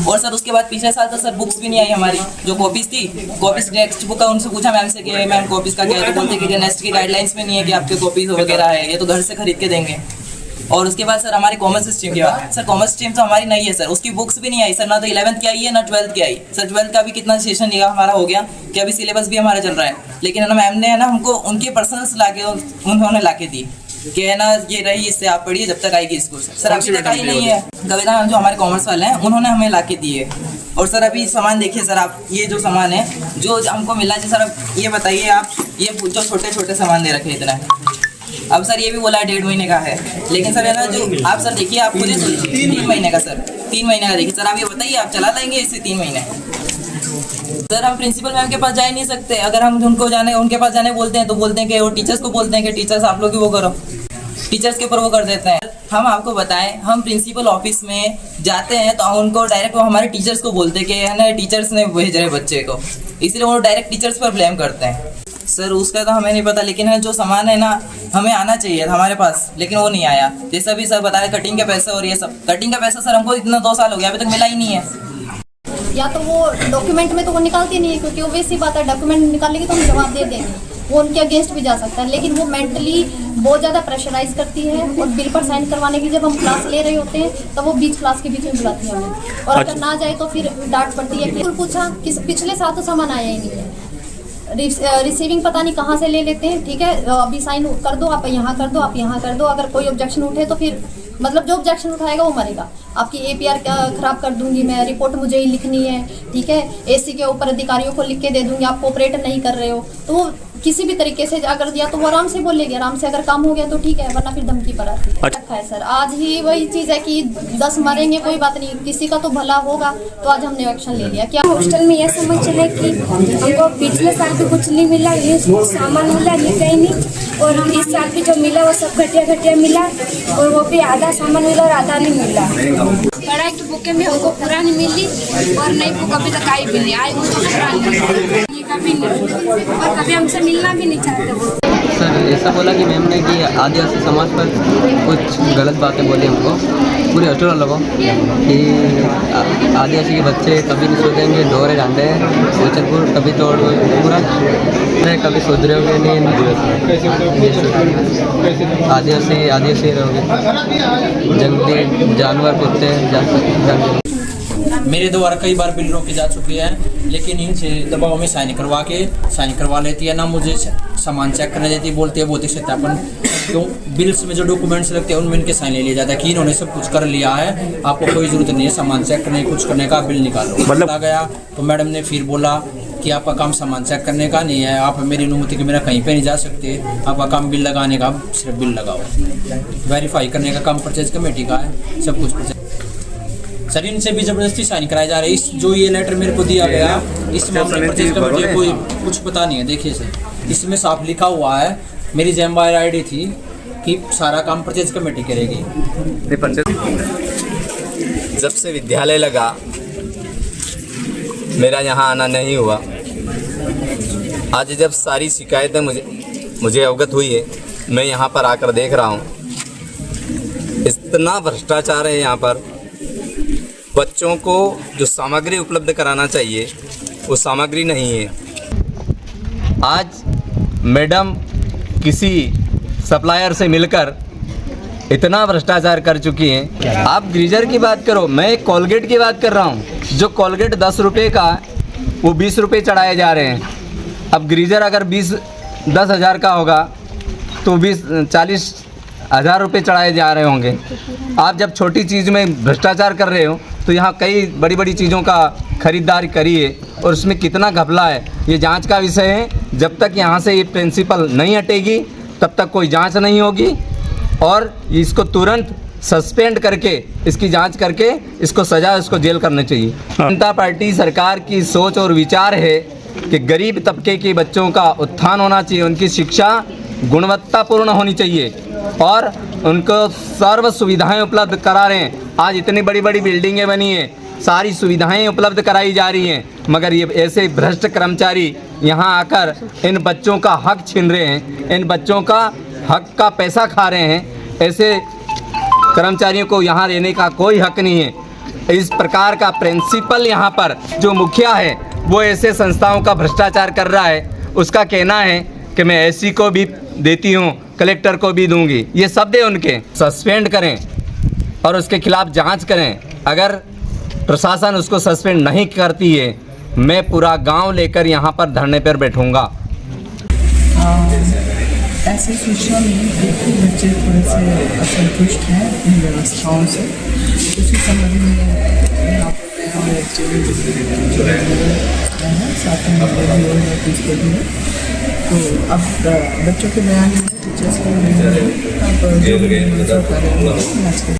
और सर उसके बाद पिछले साल तो सर बुक्स भी नहीं आई हमारी, जो कॉपीज थी, कॉपीज टेक्स्ट बुक का उनसे पूछा मैम से कि मैम कॉपीज का क्या है, तो बोलते कि नेक्स्ट की गाइडलाइंस में नहीं है कि आपके कॉपीज वगैरह है, ये तो घर से खरीद के देंगे। और उसके बाद सर हमारी कॉमर्स स्ट्रीम की बात, सर कॉमर्स स्ट्रीम तो हमारी नहीं है सर, उसकी बुक्स भी नहीं आई सर, ना तो 11th की आई है ना 12th की आई सर। 12th का भी कितना सेशन लिया हमारा हो गया कि अभी सिलेबस भी हमारा चल रहा है, लेकिन है ना मैम ने है ना हमको उनकी पर्सनल्स लाके उन्होंने लाके दी कि है ना ये रही, इससे आप पढ़िए जब तक आएगी स्कूल से। सर अभी तक आई नहीं है कविता मैम, जो हमारे कॉमर्स वाले हैं उन्होंने हमें लाके दिए। और सर अभी सामान देखिए सर आप, ये जो सामान है जो हमको मिला है सर, अब ये बताइए आप, ये जो छोटे छोटे सामान दे रखे इतना, अब सर ये भी बोला है 1.5 महीने का है, लेकिन सर है ना जो आप सर देखिए, आप खुद ही 3 महीने का सर, 3 महीने का देखिए सर, आप ये बताइए आप चला लेंगे इसे 3 महीने? सर हम प्रिंसिपल मैम के पास जा ही नहीं सकते, अगर हम उनके पास जाने बोलते हैं तो बोलते हैं कि वो टीचर्स को बोलते हैं कि टीचर्स आप लोग ही वो करो, टीचर्स के ऊपर वो कर देते हैं। हम आपको बताएं, हम प्रिंसिपल ऑफिस में जाते हैं तो उनको डायरेक्ट वो हमारे टीचर्स को बोलते हैं कि है ना टीचर्स ने भेज रहे बच्चे को, इसलिए वो डायरेक्ट टीचर्स पर ब्लेम करते हैं। सर उसका तो हमें नहीं पता, लेकिन है जो सामान है ना हमें आना चाहिए था हमारे पास, लेकिन वो नहीं आया। जैसा भी सर बता रहे कटिंग के पैसे और ये सब, कटिंग का पैसा सर हमको इतना 2 साल हो गया अभी तक मिला ही नहीं है। या तो वो डॉक्यूमेंट में तो वो निकालती नहीं है, क्योंकि ओबवियस बात है डॉक्यूमेंट निकालेगी तो हम जवाब दे देंगे, वो उनके अगेंस्ट भी जा सकता है, लेकिन वो मेंटली बहुत ज़्यादा प्रेशराइज करती है। और बिल पर साइन करवाने की जब हम क्लास ले रहे होते हैं तो वो बीच क्लास के बीच में बुलाती है हमें, और अगर ना जाए तो फिर डांट पड़ती है। बिल्कुल पूछा कि पिछले साल तो सामान आया ही नहीं है, रिसीविंग पता नहीं कहाँ से ले लेते हैं, ठीक है अभी साइन कर दो, आप यहाँ कर दो, आप यहाँ कर दो, अगर कोई ऑब्जेक्शन उठे तो फिर मतलब जो ऑब्जेक्शन उठाएगा वो मरेगा। आपकी APR खराब कर दूंगी मैं, रिपोर्ट मुझे ही लिखनी है, ठीक है AC के ऊपर अधिकारियों को लिख के दे दूंगी, आप कोऑपरेट नहीं कर रहे हो, तो वो किसी भी तरीके से अगर दिया तो वो आराम से बोलेगी, आराम से अगर काम हो गया तो ठीक है, वरना फिर धमकी पर आती है। रखा है सर, आज ही वही चीज़ है कि 10 मरेंगे कोई बात नहीं, किसी का तो भला होगा, तो आज हमने एक्शन ले लिया। क्या हॉस्टल में यह समझ चले कि हमको पिछले साल भी कुछ नहीं मिला, ये सामान मिला ये कहीं नहीं, और इस साल भी जो मिला वो सब घटिया मिला, और वो भी आधा सामान मिला और आधा नहीं मिला। पढ़ाई की बुकें भी हमको पूरा नहीं मिली, और नई बुक अभी तक आई भी नहीं, आई वो तो पुरानी कभी नहीं, और कभी हमसे मिलना भी नहीं चाहते वो। सर ऐसा बोला कि मैम ने कि आदिवासी समाज पर कुछ गलत बातें बोली हमको, पूरे हॉस्टल वालों को, कि आदिवासी के बच्चे कभी नहीं सोचेंगे, डोरे डांटे सोचनपुर कभी तोड़ पूरा नहीं, कभी सुधरे होंगे नहीं, आदिवासी रहोगे, जंगली जानवर कुत्ते मेरे द्वारा कई बार बिल रोके जा चुकी है, लेकिन इनसे दबाव में साइन करवा लेती है, ना मुझे सामान चेक करने देती, बोलती है भौतिक सत्यापन, क्यों बिल्स में जो डॉक्यूमेंट्स लगते हैं उनमें इनके साइन ले लिया जाता है कि इन्होंने सब कुछ कर लिया है, आपको कोई ज़रूरत नहीं है सामान चेक करने कुछ करने का, बिल निकालो। मतलब आ गया तो मैडम ने फिर बोला कि आपका काम सामान चेक करने का नहीं है, आप मेरी अनुमति के बिना कहीं पे नहीं जा सकते, आपका काम बिल लगाने का, सिर्फ बिल लगाओ, वेरीफाई करने का काम परचेज कमेटी का है, सब कुछ सर इनसे भी ज़बरदस्ती साइन कराए जा रहे हैं। इस जो ये लेटर मेरे को दिया गया, इस मामले परचेज कमेटी को कोई कुछ पता नहीं है। देखिए सर इसमें साफ लिखा हुआ है, मेरी जेमबायर ID थी कि सारा काम परचेज कमेटी करेगी। जब से विद्यालय लगा मेरा यहाँ आना नहीं हुआ, आज जब सारी शिकायतें मुझे अवगत हुई है, मैं यहाँ पर आकर देख रहा हूँ इतना भ्रष्टाचार है यहाँ पर। बच्चों को जो सामग्री उपलब्ध कराना चाहिए वो सामग्री नहीं है। आज मैडम किसी सप्लायर से मिलकर इतना भ्रष्टाचार कर चुकी हैं। आप ग्रीजर की बात करो, मैं कोलगेट की बात कर रहा हूँ, जो कोलगेट 10 रुपये का वो 20 रुपये चढ़ाए जा रहे हैं। अब ग्रीजर अगर 10,000 का होगा तो 40,000 रुपये चढ़ाए जा रहे होंगे। आप जब छोटी चीज़ में भ्रष्टाचार कर रहे हो तो यहाँ कई बड़ी बड़ी चीज़ों का खरीदारी करिए, और उसमें कितना घपला है ये जांच का विषय है। जब तक यहाँ से ये प्रिंसिपल नहीं हटेगी तब तक कोई जांच नहीं होगी, और इसको तुरंत सस्पेंड करके इसकी जांच करके इसको सज़ा, इसको जेल करना चाहिए। जनता पार्टी सरकार की सोच और विचार है कि गरीब तबके के बच्चों का उत्थान होना चाहिए, उनकी शिक्षा गुणवत्तापूर्ण होनी चाहिए, और उनको सर्व सुविधाएं उपलब्ध करा रहे हैं। आज इतनी बड़ी बड़ी बिल्डिंगें बनी हैं, सारी सुविधाएं उपलब्ध कराई जा रही हैं, मगर ये ऐसे भ्रष्ट कर्मचारी यहाँ आकर इन बच्चों का हक छीन रहे हैं, इन बच्चों का हक का पैसा खा रहे हैं। ऐसे कर्मचारियों को यहाँ रहने का कोई हक नहीं है। इस प्रकार का प्रिंसिपल यहाँ पर जो मुखिया है वो ऐसे संस्थाओं का भ्रष्टाचार कर रहा है, उसका कहना है कि मैं एससी को भी देती हूँ, कलेक्टर को भी दूंगी। ये शब्द है उनके। सस्पेंड करें और उसके खिलाफ जांच करें। अगर प्रशासन उसको सस्पेंड नहीं करती है, मैं पूरा गांव लेकर यहाँ पर धरने पर बैठूंगा। ऐसे सूचना मिली थी कि बच्चे थोड़े से असंतुष्ट हैं इन व्यवस्थाओं से। उसी संबंध में यहाँ पर मैं एक्चुअली साथ में नोटिस पे भी है। तो अब बच्चों के बयान में टीचर्स के अब जो भी